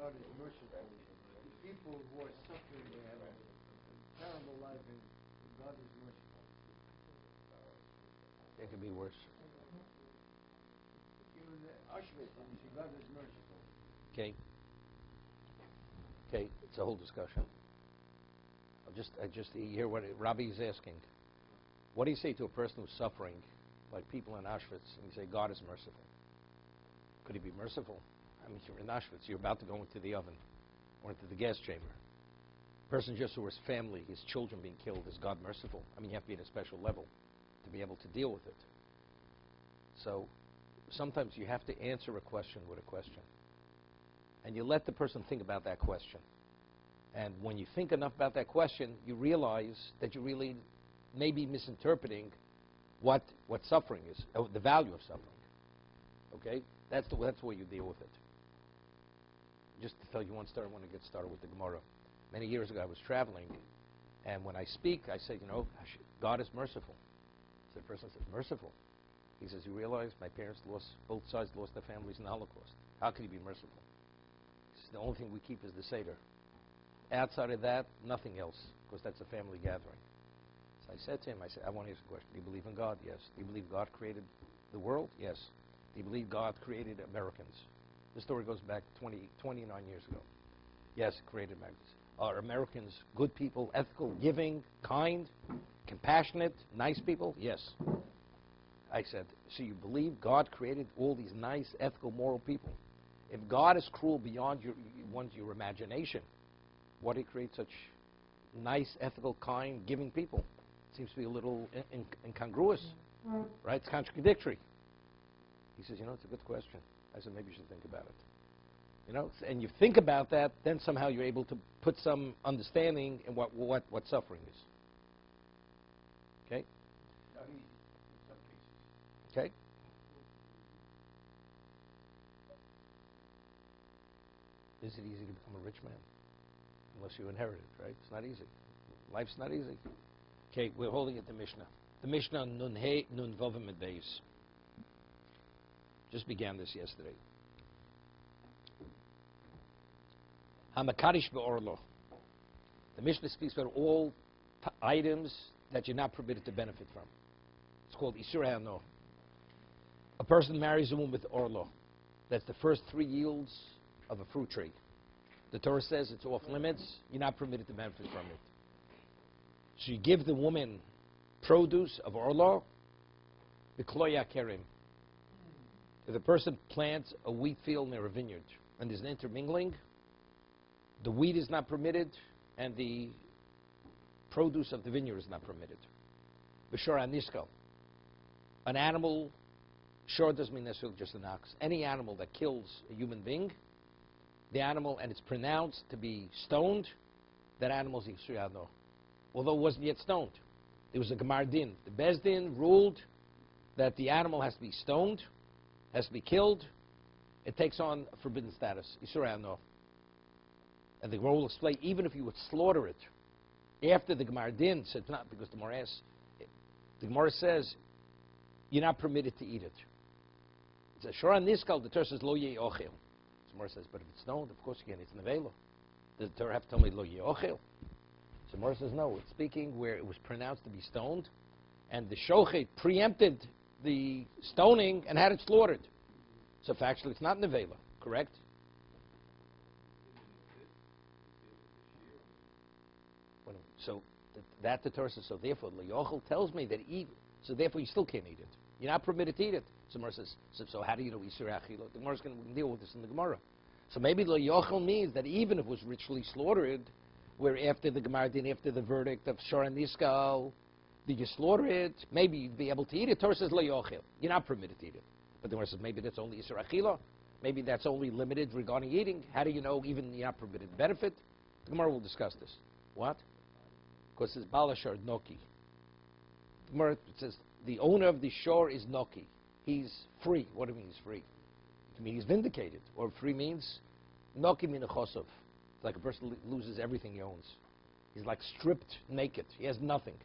God is merciful. People who are suffering, they have a terrible life, and God is merciful. It could be worse. Even the Auschwitz, and you say God is merciful. Okay. Okay, it's a whole discussion. I just hear what Rabbi is asking. What do you say to a person who's suffering, like people in Auschwitz, and you say God is merciful? Could he be merciful? I mean, you're in Auschwitz, you're about to go into the oven or into the gas chamber. Person just who his family, his children being killed, is God merciful? I mean, you have to be at a special level to be able to deal with it. So sometimes you have to answer a question with a question. And you let the person think about that question. And when you think enough about that question, you realize that you really may be misinterpreting what suffering is, the value of suffering. Okay? That's the way you deal with it. Just to tell you one story, I want to get started with the Gemara. Many years ago, I was traveling, and when I speak, I say, God is merciful. So the person says, merciful? He says, you realize my parents both sides lost their families in the Holocaust. How could he be merciful? He says, the only thing we keep is the Seder. Outside of that, nothing else, because that's a family gathering. So I said to him, I want to ask a question. Do you believe in God? Yes. Do you believe God created the world? Yes. Do you believe God created Americans? The story goes back 29 years ago. Yes, created Americans. Are Americans good people, ethical, giving, kind, compassionate, nice people? Yes. I said, so you believe God created all these nice, ethical, moral people? If God is cruel beyond your imagination, why did he create such nice, ethical, kind, giving people? Seems to be a little incongruous, right? It's contradictory. He says, it's a good question. I said, maybe you should think about it. And you think about that, then somehow you're able to put some understanding in what suffering is. Okay? Not easy in some cases. Okay? Is it easy to become a rich man? Unless you inherit it, right? It's not easy. Life's not easy. Okay, we're holding at the Mishnah. The Mishnah Nun He Nun Vovim Beis. Just began this yesterday. Hamakarish be'orlo. The Mishnah speaks about all items that you're not permitted to benefit from. It's called Isur Ha'ano. A person marries a woman with orlo. That's the first 3 yields of a fruit tree. The Torah says it's off limits. You're not permitted to benefit from it. So you give the woman produce of orlo, b'kloya kerim. If a person plants a wheat field near a vineyard and there's an intermingling, the wheat is not permitted and the produce of the vineyard is not permitted. B'shor anisko. An animal, shor doesn't mean necessarily just an ox. Any animal that kills a human being, the animal, and it's pronounced to be stoned, that animal is Yisur Ha'ano. Although it wasn't yet stoned. There was a Gemar Din. The Beis Din ruled that the animal has to be stoned, has to be killed. It takes on a forbidden status. Yisur Ha'ano. And the Gemara will explain, even if you would slaughter it, after the Gemar Din said not, because the Gemara says, you're not permitted to eat it. It's a Shora Niskal, the Torah says, Lo Yeh Ochel. The Gemara says, but if it's stoned, of course you can. It's Nevela. Does the Torah have to tell me Lo Yeh Ochel? So Gemara says, no. It's speaking where it was pronounced to be stoned, and the Shochet preempted the stoning and had it slaughtered. So factually, it's not Nevela, correct? So that the Torah says, so therefore, Le'ochel tells me that so therefore you still can't eat it. You're not permitted to eat it. So Gemara says, so how do you know Isur Achila? The Gemara's going to deal with this in the Gemara. So maybe Le'ochel means that even if it was ritually slaughtered, where after the Gemara Din, after the verdict of Shor Niskal, did you slaughter it? Maybe you'd be able to eat it. Torah says Le'ochel. You're not permitted to eat it. But the Gemara says, maybe that's only Isur Achila. Maybe that's only limited regarding eating. How do you know even you're not permitted to benefit? The Gemara will discuss this. What? Because it's Balashar Noki. The Gemara says the owner of the shore is Noki. He's free. What do you mean he's free? It can mean he's vindicated. Or free means Noki min chosov. It's like a person loses everything he owns. He's like stripped naked. He has nothing.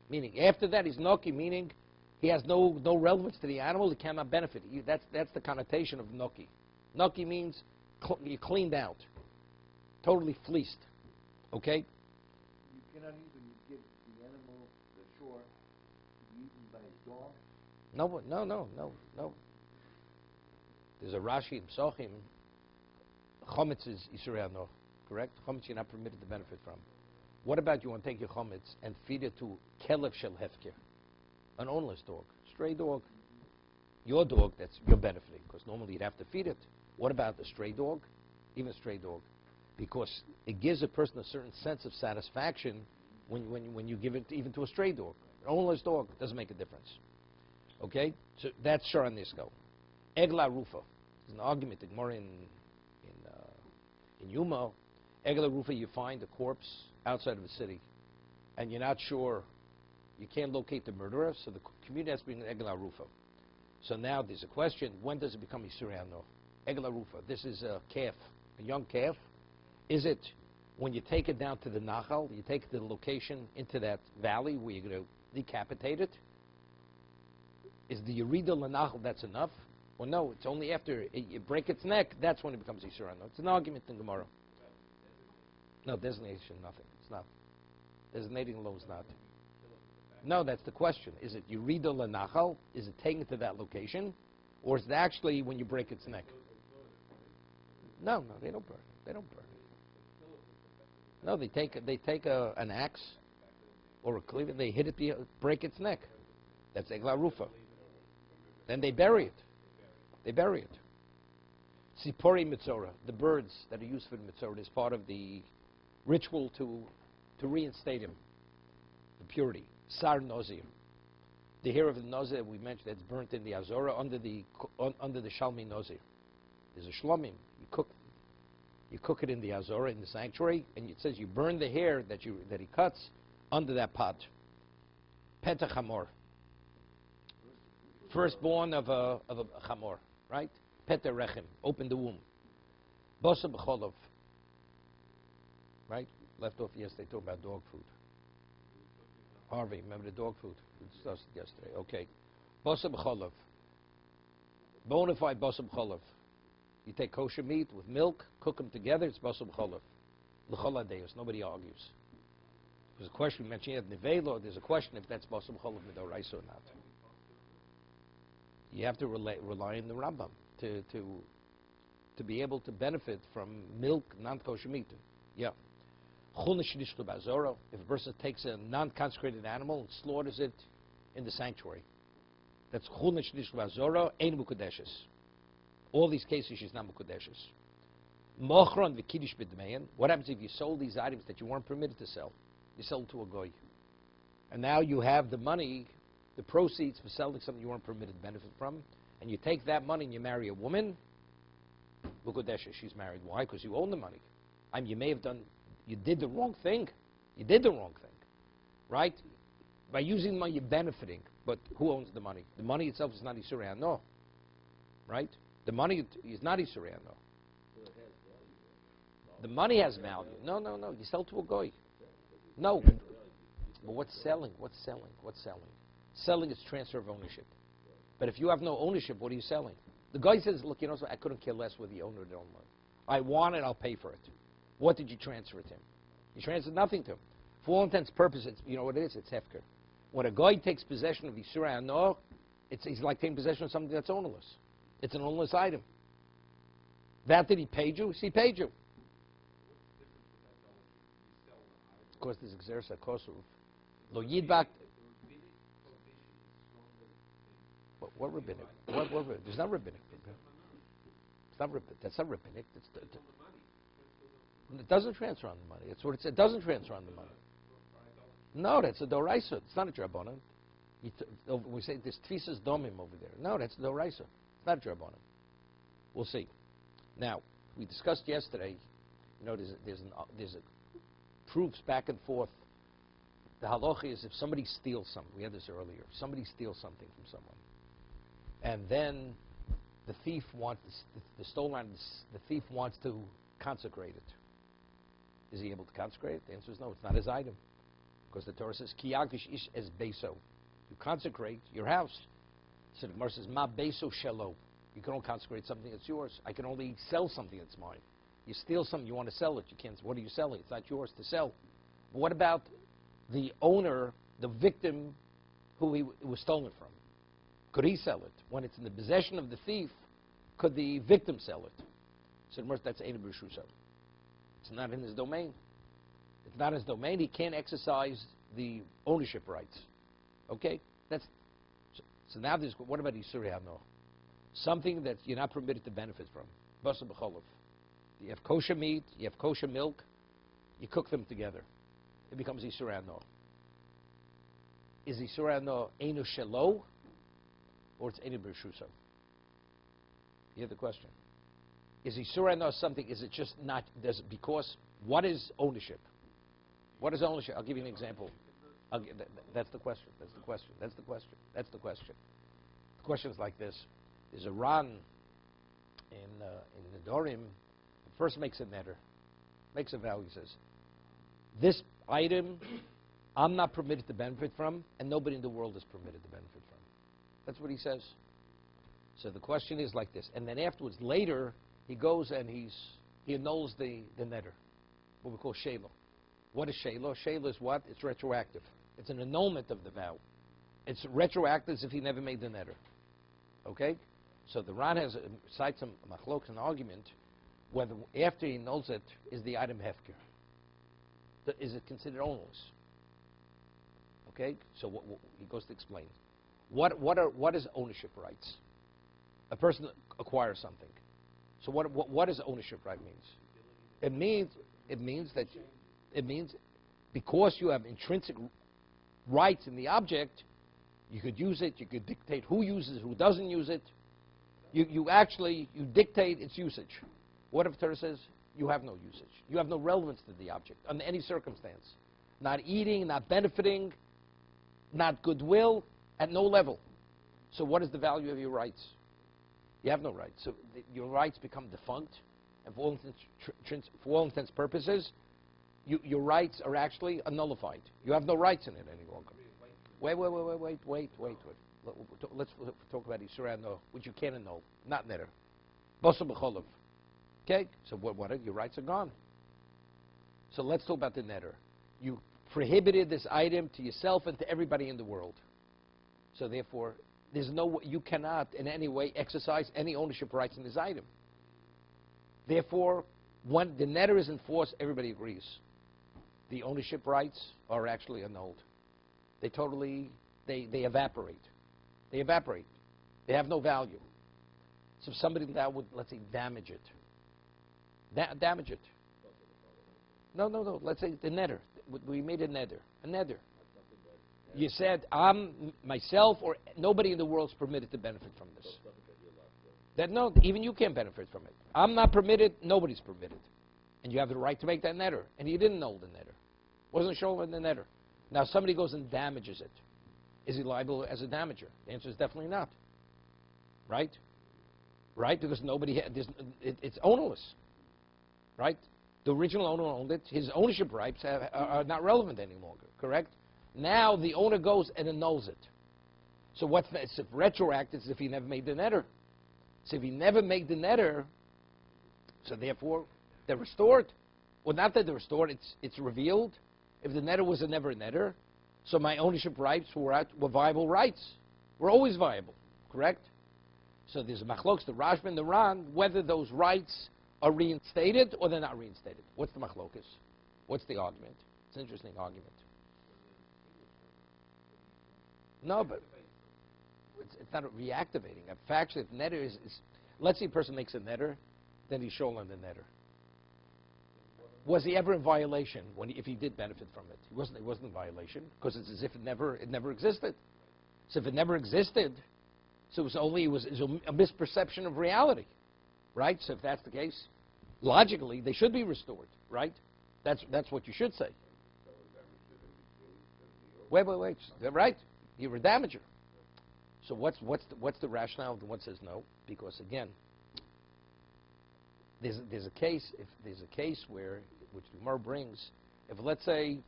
Meaning after that he's Noki, meaning he has no relevance to the animal. He cannot benefit. That's the connotation of Noki. Noki means you're cleaned out. totally fleeced. Okay? You cannot even give the animal, the shore, to be eaten by a dog. No. There's a Rashi in Psochim. Chometz is Yisur Hano, correct? Chometz you're not permitted to benefit from. What about you want to take your chometz and feed it to Kelev Shel Hefker, an ownerless dog, stray dog? Your dog, that's you're benefiting, because normally you'd have to feed it. What about a stray dog? Even a stray dog. Because it gives a person a certain sense of satisfaction when you give it even to a stray dog. An ownerless dog doesn't make a difference. Okay? So that's Sharon Nisko. Egla Rufa. There's an argument in Gemara in Yuma. Egla Rufa, you find a corpse outside of a city, and you're not sure, you can't locate the murderer, so the community has to bring an Egla Rufa. So now there's a question, when does it become Yisur Hano? Egla Rufa, this is a calf, a young calf. Is it when you take it down to the Nachal, you take it to the location into that valley where you're going to decapitate it? Is the Yerida L'Nachal, that's enough? Well, no, it's only after you break its neck, that's when it becomes Yisur Hano. It's an argument in Gemara. No, designation, nothing. It's not. Designating alone is not. No, that's the question. Is it Yerida L'Nachal? Is it taken to that location? Or is it actually when you break its neck? No, they don't burn it. They don't burn it. No, they take an axe or a cleaver, they hit it, break its neck. That's Egla Rufa. Then they bury it. They bury it. Sipori Mitzora, the birds that are used for the Mitzora, is part of the ritual to reinstate him, the purity. Sar Nozir, the hair of the Nozir that we mentioned that's burnt in the Azora under the Shalmi Nozir. There's a Shlomim. You cook it in the Azora, in the sanctuary, and it says you burn the hair that he cuts under that pot. Petach Hamor, firstborn of a Chamor, right? Petach Rechem, open the womb. Bosa B'cholov, right? Left off yesterday, talk about dog food. Harvey, remember the dog food? We discussed it yesterday. Okay. Bosa B'cholov. Bona fide Bosa B'cholov. You take kosher meat with milk, cook them together, it's Bosa B'cholov. L'chol hadeus, nobody argues. There's a question, we mentioned at Nevelo, there's a question if that's Bosa B'cholov Midoraisa or not. You have to rely on the Rambam to be able to benefit from milk, non-kosher meat. Yeah. If a person takes a non-consecrated animal and slaughters it in the sanctuary, that's ein mukudeshes. All these cases, she's not mukudeshes. Mochron v'kiddush b'dmein. What happens if you sold these items that you weren't permitted to sell? You sell to a goy, and now you have the money, the proceeds for selling something you weren't permitted to benefit from, and you take that money and you marry a woman. Mukudeshes, she's married. Why? Because you own the money. I mean, you may have done. You did the wrong thing. You did the wrong thing, right? By using the money, you're benefiting. But who owns the money? The money itself is not Yisur Hano, right? The money is not Yisur Hano. The money has value. No. You sell to a goy. No. But what's selling? What's selling? Selling is transfer of ownership. But if you have no ownership, what are you selling? The guy says, look, you know, I couldn't care less whether you own it or don't own it. I want it, I'll pay for it. What did you transfer it to him? You transferred nothing to him. For all intents and purposes, you know what it is? It's hefker. When a guy takes possession of Yisur Hano, he's like taking possession of something that's ownerless. It's an ownerless item. That did he paid you? He paid you. Of course, there's exersa kosuv. Lo yidbak. What rabbinic? What rabbinic? There's not rabbinic. It's not rabbinic. That's not rabbinic. It doesn't transfer on the money. That's what it said. It doesn't transfer on the money. No, that's a doraisa. It's not a drabonim. We say there's tfisas domim over there. No, that's a doraisa. It's not a drabonim. We'll see. Now, we discussed yesterday. You know, there's a proofs back and forth. The halacha is if somebody steals something. We had this earlier. If somebody steals something from someone, and then the thief wants the stolen item. The thief wants to consecrate it. Is he able to consecrate it? The answer is no. It's not his item, because the Torah says ki yagish ish es beso. You consecrate your house. So the Gemara says ma beso shelo. You can only consecrate something that's yours. I can only sell something that's mine. You steal something, you want to sell it. You can't. What are you selling? It's not yours to sell. But what about the owner, the victim, who it was stolen from? Could he sell it? When it's in the possession of the thief, could the victim sell it? So that's Ein B'Reshusah. It's not in his domain. It's not his domain. He can't exercise the ownership rights. Okay? So now there's, what about Yisur Hano? Something that you're not permitted to benefit from. Basar b'cholov. You have kosher meat, you have kosher milk, you cook them together. It becomes Yisur Hano. Is Yisur Hano Einu Shelo, or it's Ein B'Reshusah? You hear the question? Is Yisur Hano something, is it just not, because what is ownership? What is ownership? I'll give you an example. That's the question. That's the question. That's the question. That's the question. The question is like this: there's a Ran in the Dorim. First makes a netter, makes a vow. He says, "This item, I'm not permitted to benefit from, and nobody in the world is permitted to benefit from." That's what he says. So the question is like this, and then afterwards, later, he goes and he annuls the netter, what we call shelo. What is shelo? Shelo is what? It's retroactive. It's an annulment of the vow. It's retroactive as if he never made the netter. Okay? So the Ran cites some machlokes, an argument, whether after he annuls it, is the item hefker? Is it considered onerous? Okay? So he goes to explain. What is ownership rights? A person acquires something. So what does ownership right means? It means because you have intrinsic rights in the object, you could use it, you could dictate who uses it, who doesn't use it. You dictate its usage. What if Torah says you have no usage? You have no relevance to the object under any circumstance. Not eating, not benefiting, not goodwill, at no level. So what is the value of your rights? You have no rights. So your rights become defunct, and for all intents and purposes, your rights are actually nullified. You have no rights in it any longer. Wait. Let's talk about Yisur Hano, which you can't annul, not netter. Basar b'cholov. Okay, so what are your rights are gone. So let's talk about the netter. You prohibited this item to yourself and to everybody in the world. So therefore, you cannot in any way exercise any ownership rights in this item. Therefore, when the netter is enforced, everybody agrees. The ownership rights are actually annulled. They evaporate. They evaporate. They have no value. So somebody that would, let's say, damage it. Damage it. No. Let's say the netter. We made a netter. A netter. You said, myself or nobody in the world is permitted to benefit from this. No, even you can't benefit from it. I'm not permitted, nobody's permitted. And you have the right to make that netter. And he didn't know the netter. Wasn't shown in the netter. Now somebody goes and damages it. Is he liable as a damager? The answer is definitely not. Right? Right? Because it's ownerless. Right? The original owner owned it. His ownership rights are not relevant any longer. Correct? Now the owner goes and annuls it. So it's retroactive as if he never made the netter. So if he never made the netter, so therefore they're restored. Well, not that they're restored, it's revealed. If the netter was never a netter, so my ownership rights were viable rights. Were always viable, correct? So there's a machlokes, the Rashba and the Ran, whether those rights are reinstated or they're not reinstated. What's the machlokes? What's the argument? It's an interesting argument. No, but it's not reactivating. Factually, if netter is, let's say a person makes a netter, then he's shown on the netter. Was he ever in violation if he did benefit from it? He wasn't in violation because it's as if it never existed. So if it never existed, so it was a misperception of reality, right? So if that's the case, logically they should be restored, right? That's what you should say. Wait, right? You're a damager. So what's the rationale? The one says no, because again, there's a case where, which the Gemara brings, if let's say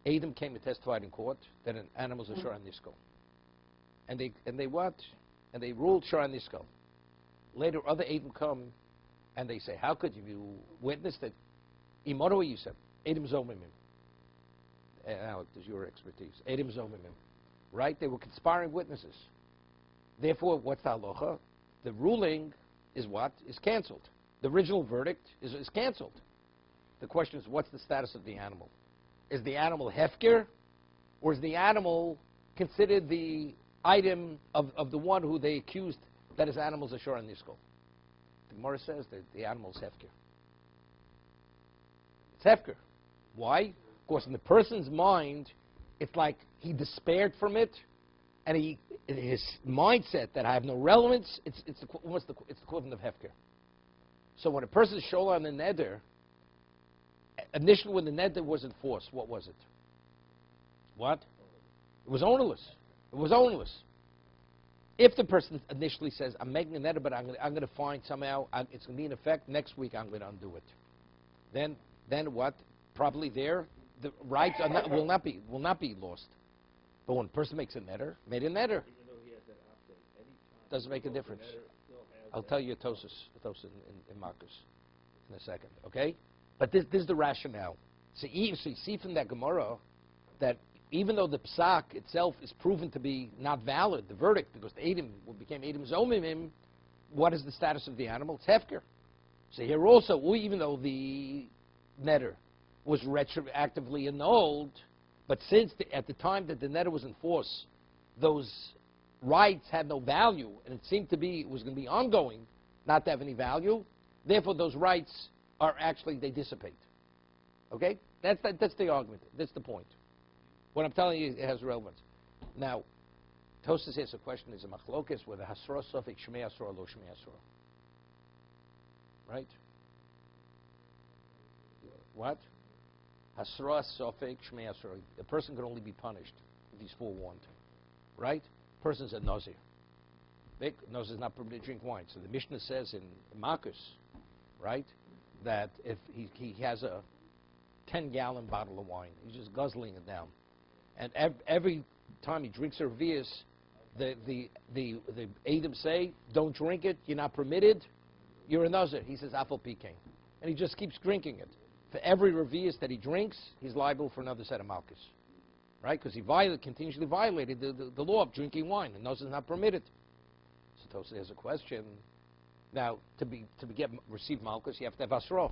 Adam came and testified in court that an animal's a shor nisko, and they ruled shor nisko. Later, other Adam come And they say, how could you witness that? Imoru, you said, Edim Zomimim. Now, it is your expertise. Edim Zomimim. Right? They were conspiring witnesses. Therefore, what's the halacha? The ruling is what? Is canceled. The original verdict is canceled. The question is, what's the status of the animal? Is the animal hefker, or is the animal considered the item of the one who they accused that his animal's a shor and niskol? The Gemara says that the animal's hefker. It's hefker. Why? Of course, in the person's mind, it's like he despaired from it, and his mindset that I have no relevance, it's the equivalent of hefker. So when a person is shola on the neder, initially when the neder was enforced, what was it? What? It was ownerless. It was ownerless. If the person initially says, I'm making a neder, but I'm going to find somehow, it's going to be in effect, next week I'm going to undo it. Then what? Probably there, the rights will not be lost. But when a person makes a neder, made a neder, doesn't make a difference. I'll tell you Tosus in Marcus in a second, okay? But this is the rationale. So you see from that Gemara that even though the psak itself is proven to be not valid, the verdict, because the Edom became Edom Zomimim, what is the status of the animal? It's hefker. So here also, even though the neder was retroactively annulled, but since at the time that the neder was in force, those rights had no value, and it seemed to be, it was going to be ongoing, not to have any value, therefore those rights are actually, they dissipate. Okay? That's the argument. That's the point. What I'm telling you, it has relevance. Now, Tosas asks a question, is a machlokes whether hasra sofik shmei asra or lo shmei asra. Right? What? Hasra sofik shmei asra. A person can only be punished if he's forewarned. Right? Person's a nazir. Nazir is not permitted to drink wine. So the Mishnah says in Marcus, right, that if he has a 10-gallon bottle of wine, he's just guzzling it down. And every time he drinks a revius, the Edom say, don't drink it, you're not permitted, you're a nazir. He says, Afal Pikain. And he just keeps drinking it. For every revius that he drinks, he's liable for another set of malchus. Right? Because he continuously violated the law of drinking wine, and those is not permitted. So Tosa has a question. Now, to receive malchus, you have to have asra.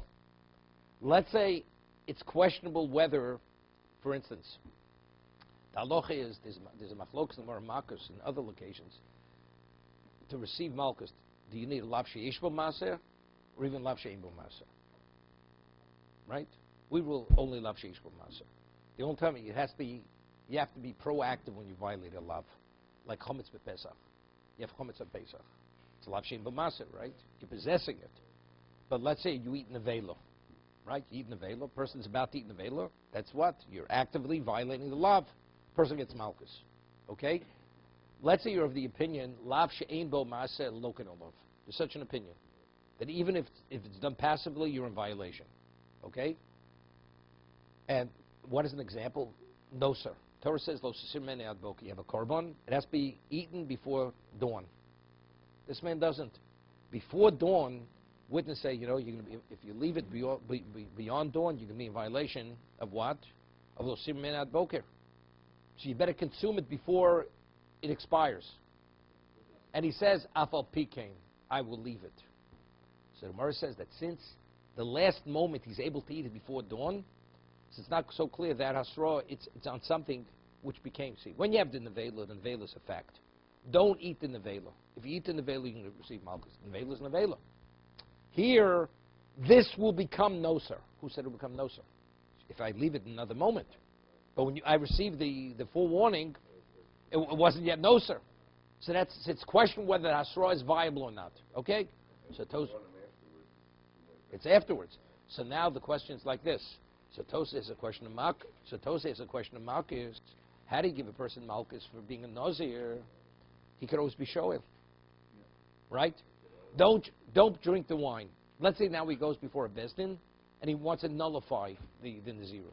Let's say it's questionable whether, for instance, the halacha is there's a machlokes in malchus in other locations. To receive malchus, do you need a lav sheyesh bo maser or even lav she'ein bo maser? Right? We rule only lav sheyesh bo maser. The only time you have to be proactive when you violate a lav, like chometz b'Pesach. You have chometz on Pesach. It's a lav she'ein bo maser, right? You're possessing it. But let's say you eat nevela, right? You eat nevela. Person's about to eat nevela. That's what? You're actively violating the lav. Person gets malchus. Okay? Let's say you're of the opinion, lav she'ein bo maser loken olav. There's such an opinion. That even if it's done passively, you're in violation. Okay? And what is an example? No, sir. Torah says, lo sisir mene ad boka. You have a korban. It has to be eaten before dawn. This man doesn't. Before dawn, witnesses say, you're going to be, if you leave it beyond dawn, you're going to be in violation of what? Of lo sisir mene ad boka. So you better consume it before it expires. And he says, Afal Pikain, I will leave it. So the Gemara says that since the last moment he's able to eat it before dawn, so it's not so clear that hasra, it's on something which became, see, when you have the nevela is a fact. Don't eat the nevela. If you eat the nevela, you're going to receive malchus. Nevela is nevela. Here, this will become noser. Who said it will become noser? If I leave it another moment. But when I received the forewarning, it wasn't yet noser. So it's question whether hasra is viable or not. Okay? So it's afterwards. So now the question is like this. So Tosa is a question of malchus. So Tosa is a question of malchus. How do you give a person malchus for being a nazir? He could always be shoel. Right? Don't drink the wine. Let's say now he goes before a bezdin and he wants to nullify the nazirus.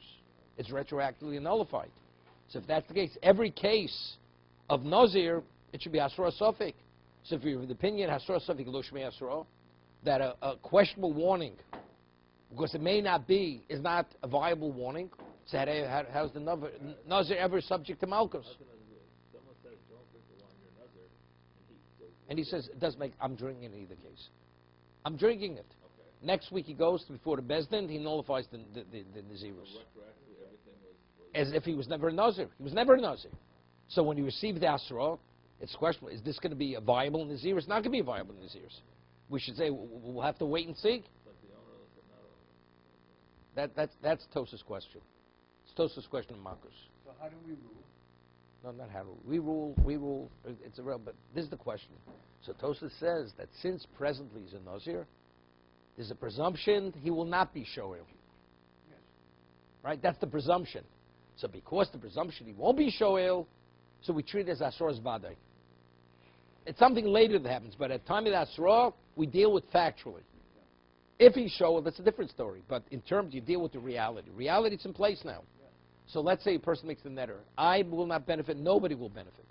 It's retroactively nullified. So if that's the case, every case of nazir, it should be hasra sofik. So if you're of the opinion hasra sofik lo shmei hasra, that a questionable warning, because it may not be, is not a viable warning. So how's the Nazir ever subject to Malchus? Someone says, don't drink the wine, you're Nazir. And he says, it does make, I'm drinking it in either case. I'm drinking it. Okay. Next week he goes before the Bezdin, he nullifies the Nazirus. So retroactively, everything was As if he was never a Nazir. He was never a Nazir. So when he received the Asra, it's questionable. Is this going to be a viable Nazir? It's not going to be a viable Nazir. We should say we'll have to wait and see. but the owner said not That's Tosa's question. It's Tosa's question in Marcus. So how do we rule? No, not how do we rule. We rule. It's a real. But this is the question. So Tosa says that since presently he's a Nazir, there's a presumption he will not be Shoel. Yes. Right? That's the presumption. So because the presumption he won't be Shoel, so we treat it as Asra's Vadai. It's something later that happens, but at the time of the Asra, we deal with factually. If he's Shoel, that's a different story. But in terms, you deal with the reality. Reality, it's in place now. So let's say a person makes the netter. I will not benefit, nobody will benefit.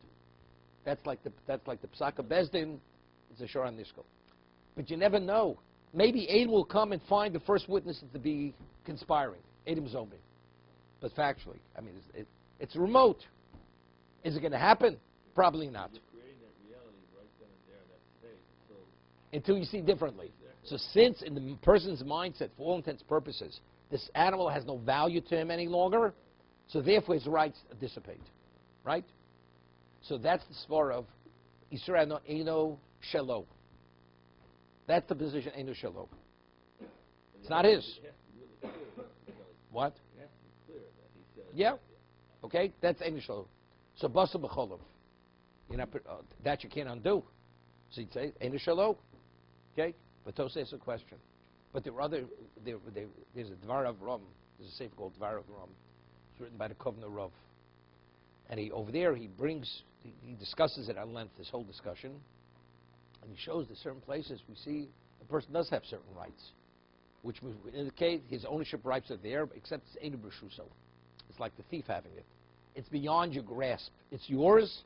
That's like the Psaka Bezdin, it's a Shor Nishko. But you never know. Maybe Aid will come and find the first witnesses to be conspiring. Adim Zomi. But factually, I mean, it's remote. Is it going to happen? Probably not. You're creating that reality right then and there in that state. So Until you see differently. So since in the person's mindset, for all intents and purposes, this animal has no value to him any longer, so therefore his rights dissipate. Right? So that's the svar of Yisrael Eino Shelo. That's the position, Eino Shelo. It's not his. it has to be really clear because What? it has to be clear that he said Yeah. Okay? That's Eino Shelo. So Basa B'cholov. That you can't undo. So you'd say, Eino Shelo. Okay? But Tosa asks a question. But there are other, there's a Dvar of Ram. There's a sefer called Dvar of Ram. It's written by the Kovna Rav. And over there, he discusses it at length, this whole discussion. And he shows that certain places we see a person does have certain rights, which would indicate his ownership rights are there, except it's Einu B'Shuso. It's like the thief having it. It's beyond your grasp. It's yours,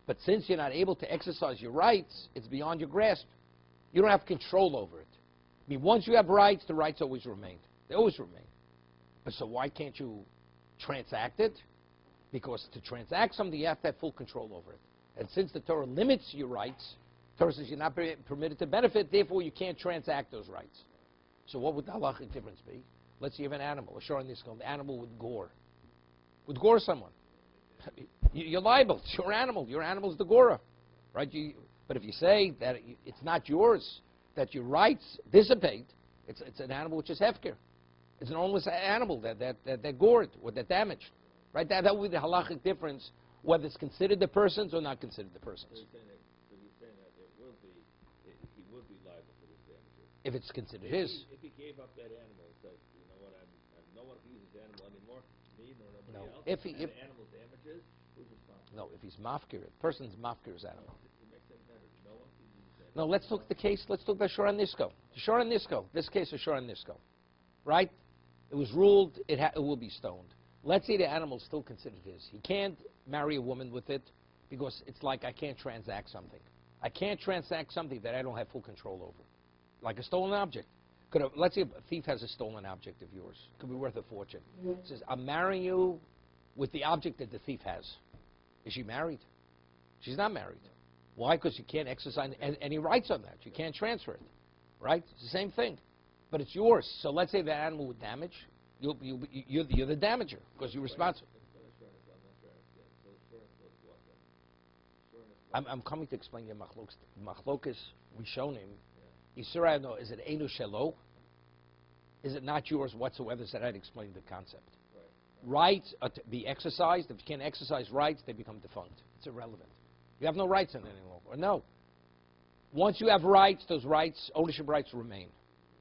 but since you're not able to exercise your rights, it's beyond your grasp. You don't have control over it. I mean, once you have rights, the rights always remain. They always remain. But so why can't you transact it? Because to transact something, you have to have full control over it. And since the Torah limits your rights, Torah says you're not permitted to benefit, therefore you can't transact those rights. So what would the halachic difference be? Let's say you have an animal, a shor in this case, the animal would gore. Would gore someone. You're liable. It's your animal. Your animal is the gora. Right? But if you say that it's not yours, that your rights dissipate, it's an animal which is hefker. It's an ownless animal that gored or that damaged. Right? That would be the halachic difference, whether it's considered the person's or not considered the person's. So he's saying that he would be liable for this damages. If it's considered his. If he gave up that animal and said, you know what, I'm no one who uses this animal anymore, me nor nobody else, If and the animal damages, who's responsible? No, if he's mafkir, the person's mafkir his animal. He makes that matter. No one can use that. No, let's look at the case. Let's look at Shor Nisko. Shor Nisko. This case is Shor Nisko. Right? It was ruled it will be stoned. Let's say the animal is still considered his. He can't marry a woman with it because it's like I can't transact something. I can't transact something that I don't have full control over. Like a stolen object. Let's say a thief has a stolen object of yours. Could be worth a fortune. It says, I'm marrying you with the object that the thief has. Is she married? She's not married. Why? Because you can't exercise any rights on that. You can't transfer it. Right? It's the same thing. But it's yours. So let's say that animal would damage. You're the damager because you're responsible. I'm coming to explain your machlokas rishonim. Yisrael, no, is it Einu Shelo? Is it not yours whatsoever? So I'd explain the concept. Rights are to be exercised. If you can't exercise rights, they become defunct. It's irrelevant. You have no rights in it any longer. Or no. Once you have rights, those rights, ownership rights remain.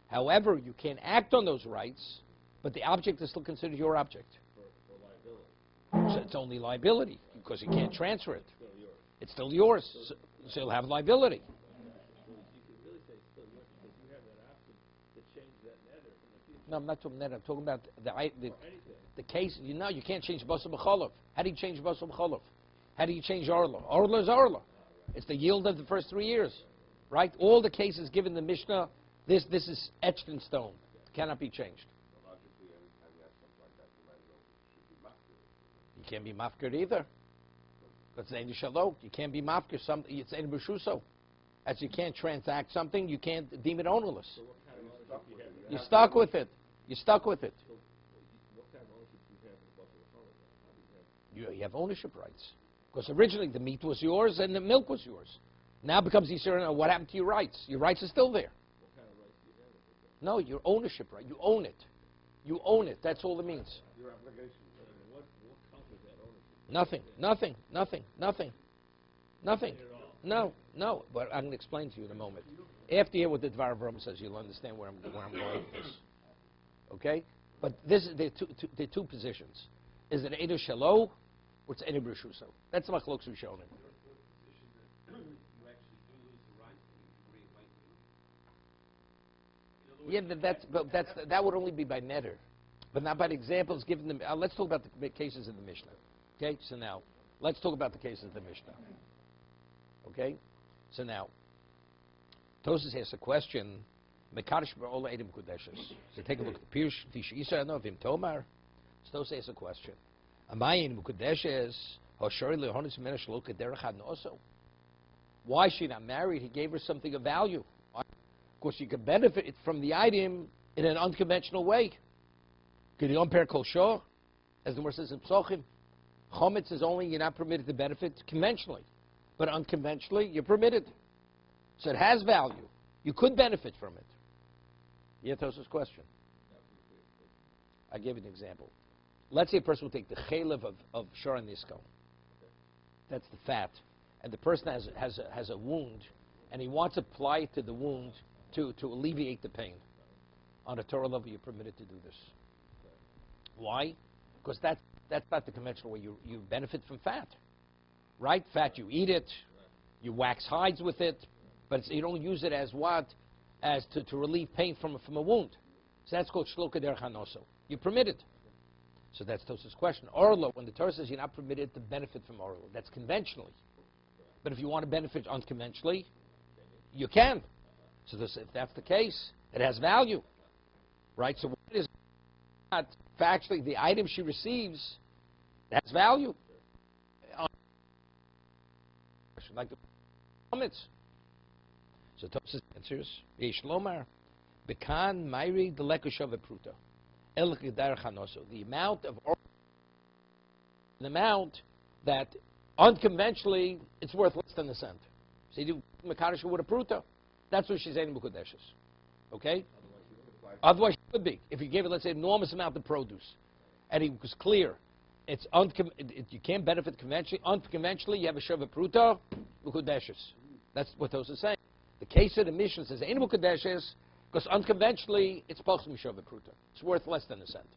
However, you can't act on those rights, but the object is still considered your object. For liability. So it's only liability because you can't transfer it. It's still yours. It's still yours. So you'll have liability. You could really say it's still yours because you have that option to change that netter in the future. No, I'm not talking that. I'm talking about Or anything. the case. You can't change Basar B'cholov. How do you change Basar B'cholov? How do you change Orla? Orla is Orla. It's the yield of the first 3 years. Right? All the cases given in the Mishnah This is etched in stone. Cannot be changed. Logically, every time you have something like that, you might as well should be mafkir. You can't be mafkir either. Because it's Ein Shalom. You can't be mafkir. It's Ein B'Shuso. As you can't transact something, you can't deem it ownerless. So what kind of ownership do you have? You're stuck with it. You're stuck with it. So what kind of ownership do you have in Buffalo Hollow? How do you have? You have ownership rights. Because originally the meat was yours and the milk was yours. Now it becomes Yisrael. What happened to your rights? Your rights are still there. What kind of rights do you have? No, your ownership right. You own it. You own it. That's all it means. Your obligation. What counts as that ownership? Nothing. No. But I'm going to explain to you in a moment. After you hear what the Dvar Avram says, you'll understand where I'm going with this. Okay? But there are two positions. Is it Eidu Shalo or it's Eidu B'Shuso? That's the Machlokes we've shown him. Yeah, that would only be by neder, but not by the examples given them. Let's talk about the cases in the Mishnah. Okay, so now let's talk about the cases of the Mishnah. Okay, so now Tosas has a question. Mekarish ba'ola edim kudeshes. So take a look at the Pirush Tish Yisrael no vim Tomar. So Tosas has a question. Amayin kudeshes hoshori lehonis menesh lo kederach hanoso. Why is she not married? He gave her something of value. Of course, you can benefit from the item in an unconventional way. Could you compare kol shor? As the Gemara says in Psochim, chometz is only you're not permitted to benefit conventionally, but unconventionally you're permitted. So it has value. You could benefit from it. Yetos's question. I gave you an example. Let's say a person will take the chalev of shor and nisko. That's the fat, and the person has a wound, and he wants to apply it to the wound to alleviate the pain. On a Torah level, you're permitted to do this. Why? Because that's not the conventional way you benefit from fat. Right? Fat, you eat it, you wax hides with it, but you don't use it as what? As to relieve pain from a wound. So that's called shloka derech hanoso. You're permitted. So that's Tos's question. Orlo, when the Torah says you're not permitted to benefit from orlo, that's conventionally. But if you want to benefit unconventionally, you can. So if that's the case, it has value, right? So what is not factually the item she receives has value, like the comments. So Tosas answers: Yesh lomar bekan mayri delekashav pruta el kedar chanoso. The amount that unconventionally it's worth less than a cent. So you do mekadosh with a pruta. That's what she's saying in Mukudeshes. Okay? Otherwise, she could be. If you gave it, let's say, an enormous amount of produce, and it was clear, you can't benefit conventionally. Unconventionally, you have a Sheva Pruta, Mukudeshes. That's what those are saying. The case of the Mishnah says, ain't Mukudeshes, because unconventionally, it's supposed to be Sheva Pruta. It's worth less than a cent.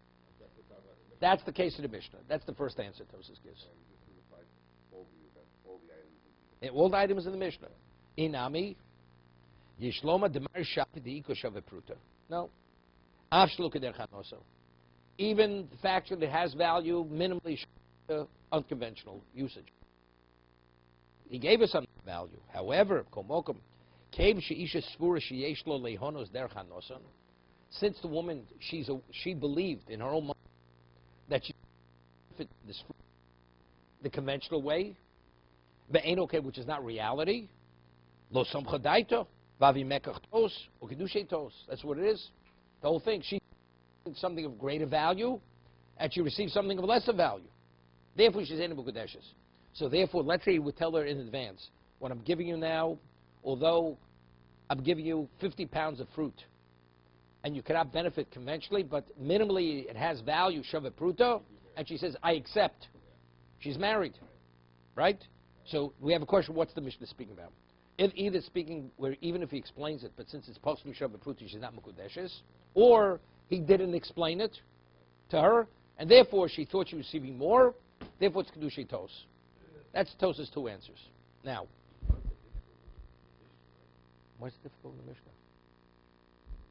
That's the case of the Mishnah. That's the first answer Tosas gives. All the items in the Mishnah. Inami, Yishloma demar shapi de iko shave pruta. No. Avshlu keder chanoso. Even the fact that it has value, minimally unconventional usage. He gave us some value. However, komokum, kev sheisha svura sheyesh lo lehonos der chanoson. Since the woman, she believed in her own mind that she fit this the conventional way, be'en okay, which is not reality. Lo samcha daito. Vavi mekach tos or kiddushin tos. That's what it is. The whole thing. She did something of greater value, and she received something of lesser value. Therefore, she's in Mukudeshes. So therefore, let's say you would tell her in advance, what I'm giving you now, although I'm giving you 50 pounds of fruit, and you cannot benefit conventionally, but minimally it has value, shavet pruto, and she says, I accept. She's married, right? So we have a question, what's the Mishnah speaking about? Either speaking, where even if he explains it, but since it's postum shavet pruto, she's not Mukudeshes, or he didn't explain it to her, and therefore she thought she was receiving more, therefore it's kiddushin tos. That's Tos's two answers. Now, why is it difficult in the Mishnah?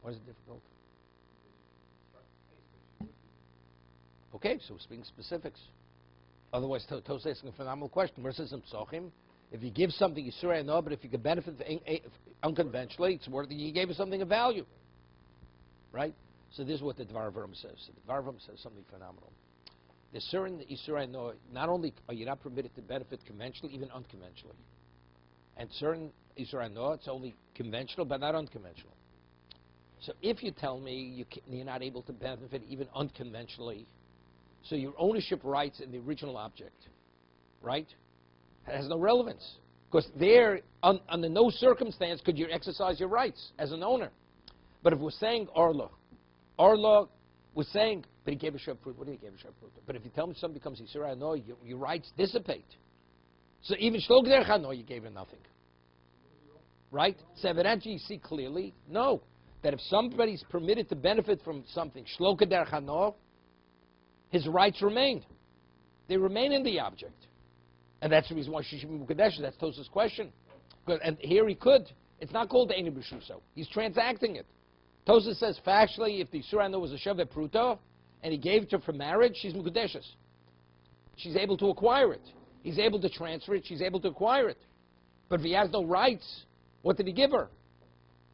Why is it difficult? Okay, so we're speaking specifics. Otherwise, Tos asking a phenomenal question. Where says in Psochim, If you give something, Yisrael, no, but if you can benefit unconventionally, it's worth it. You gave us something of value. Right? So this is what the Dvar Avram says. So the Dvar Avram says something phenomenal. There's certain Yisrael, no, not only are you not permitted to benefit conventionally, even unconventionally. And certain Yisrael, no, it's only conventional, but not unconventional. So if you tell me you're not able to benefit even unconventionally, so your ownership rights in the original object, right, has no relevance. Because there, under no circumstance could you exercise your rights as an owner. But if we're saying Arla was saying, but he gave a Shav Pruta. What did he give a Shav Pruta? But if you tell me something becomes Yisrael, no, your rights dissipate. So even Shlok Derech no, you gave him nothing. Right? So evidently you see clearly, no. That if somebody's permitted to benefit from something, Shlok Derech no, his rights remain. They remain in the object. And that's the reason why she should be Mukadesh. That's Tosaf's question. And here he could. It's not called the Eini B'Shuso. He's transacting it. Tosaf says factually, if the Surah was a Shavet Pruta, and he gave it to her for marriage, she's Mukadeshes. She's able to acquire it. He's able to transfer it. She's able to acquire it. But if he has no rights, what did he give her?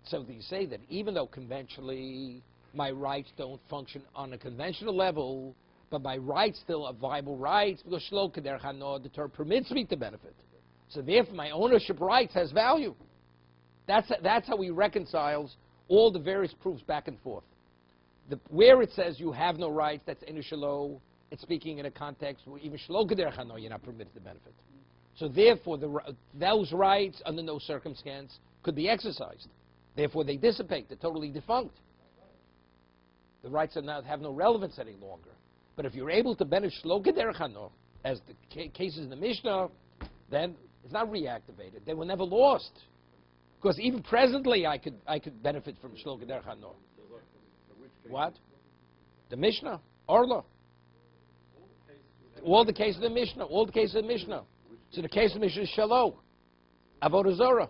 So you say that even though conventionally my rights don't function on a conventional level, but my rights still are viable rights because Shlok Derech Hano, the Torah permits me to benefit. So therefore my ownership rights has value. That's how he reconciles all the various proofs back and forth. Where it says you have no rights, that's Einu Shelo, it's speaking in a context where even Shlok Derech Hano, you're not permitted to benefit. So therefore, those rights, under no circumstance, could be exercised. Therefore, they dissipate. They're totally defunct. The rights have no relevance any longer. But if you're able to benefit Shlok Derech Hano, as the cases in the Mishnah, then it's not reactivated. They were never lost. Because even presently, I could benefit from Shlok Derech Hano. What? The Mishnah, Orla. All the cases of the Mishnah. All the cases of the Mishnah. So the case of the Mishnah is Shalom. Avodah Zorah.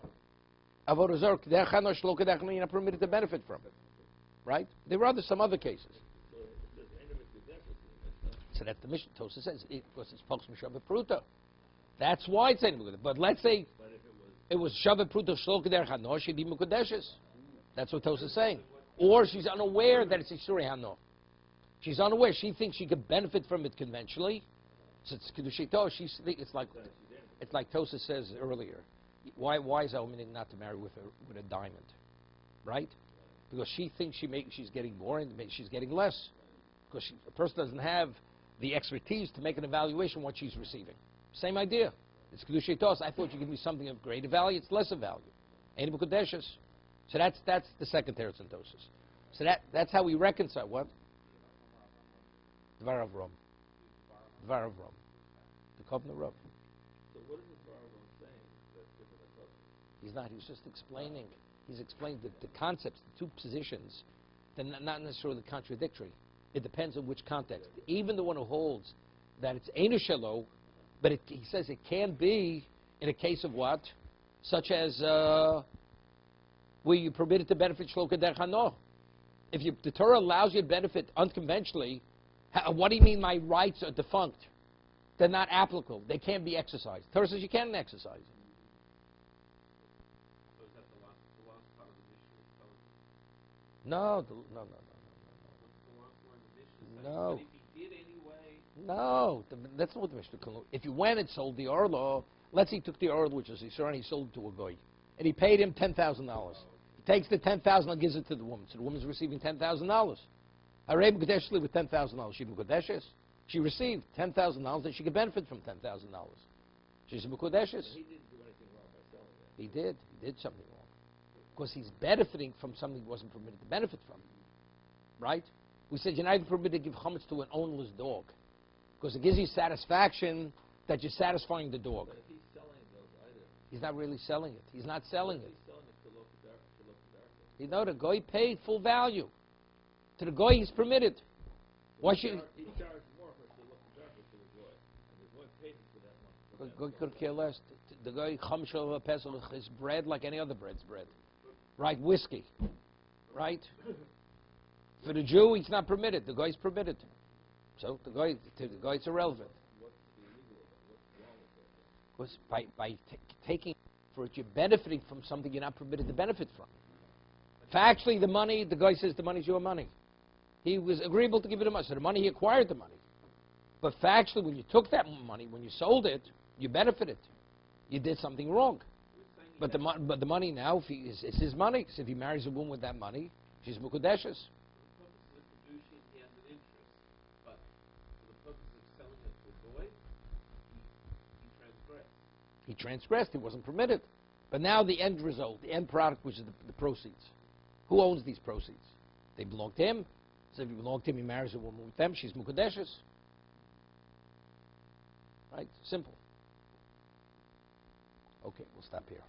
Avodah Zorah. Derech Hano, Shlok Derech Hano, you're not permitted to benefit from. Right? There were some other cases. So that's the Mishnah. Tosafos says, because it's Poksum Shavet Pruta. That's why it's Ein Mukadeshes. But let's say it was Shavet Pruta Shlok Derech Hano, she'd be Mukadeshes. That's what Tosafos is saying. Or she's unaware that it's Yisuri Hano. She's unaware. She thinks she could benefit from it conventionally. So it's Kiddushin. It's like Tosafos says earlier. Why is a woman not to marry with a diamond? Right? Because she thinks she's getting more and she's getting less. Because a person doesn't have the expertise to make an evaluation of what she's receiving. Same idea. It's Kiddushin. I thought you give me something of greater value. It's lesser value. Ein Mukadeshes. So that's the second teretz in Tosafos. So that's how we reconcile what? Dvar Avram. Dvar Avram. The Kovna Rav. So what is the Dvar Avram saying that's different than Tosafos? He's not. He's just explaining. He's explained the concepts, the two positions. They're not necessarily contradictory. It depends on which context. Even the one who holds that it's Einu Shelo, but he says it can be in a case of what? Such as where you're permitted to benefit Shlok Derech Hano. If the Torah allows you to benefit unconventionally, what do you mean my rights are defunct? They're not applicable. They can't be exercised. Torah says you can exercise it. So is that the last part of the Mishnah? No. What's the last line of the Mishnah? No. But if he did anyway... No. That's not what the Mishnah calls. If you went and sold the Orlo, let's say he took the Orlo, which is Yisrael, and he sold it to a goy. And he paid him $10,000. He takes the $10,000 and gives it to the woman. So the woman's receiving $10,000. Harei Mukadeshes with $10,000. She Mukadeshes. She received $10,000 that she could benefit from $10,000. She's Mukadeshes. He didn't do anything wrong by selling it. He did. He did something wrong. Because he's benefiting from something he wasn't permitted to benefit from. Right? We said you're not even permitted to give chametz to an ownerless dog. Because it gives you satisfaction that you're satisfying the dog. But if he's selling those items... He's not really selling it. He's not selling it. He's selling it to local darkness. You know, the goy paid full value. To the goy, he's permitted. Why should He charged more for local darkness to the goy. And the goy paid him for that one. goy could care less? The goy chamshel pesach is bread like any other bread's bread, right? Whiskey, right? For the Jew, he's not permitted. The goy's permitted. So to the goy, it's irrelevant. What's illegal about it? What's wrong with it? Because by taking for it, you're benefiting from something you're not permitted to benefit from. Factually, the money, the guy says the money's your money. He was agreeable to give it to money. So the money, he acquired the money. But factually, when you took that money, when you sold it, you benefited. You did something wrong. But the money now, it's his money. So if he marries a woman with that money, she's mukudeshes. He transgressed. He wasn't permitted. But now the end result, the end product, which is the proceeds. Who owns these proceeds? They belong to him. So if they belong to him, he marries a woman with them. She's mukadeshes. Right? Simple. Okay, we'll stop here.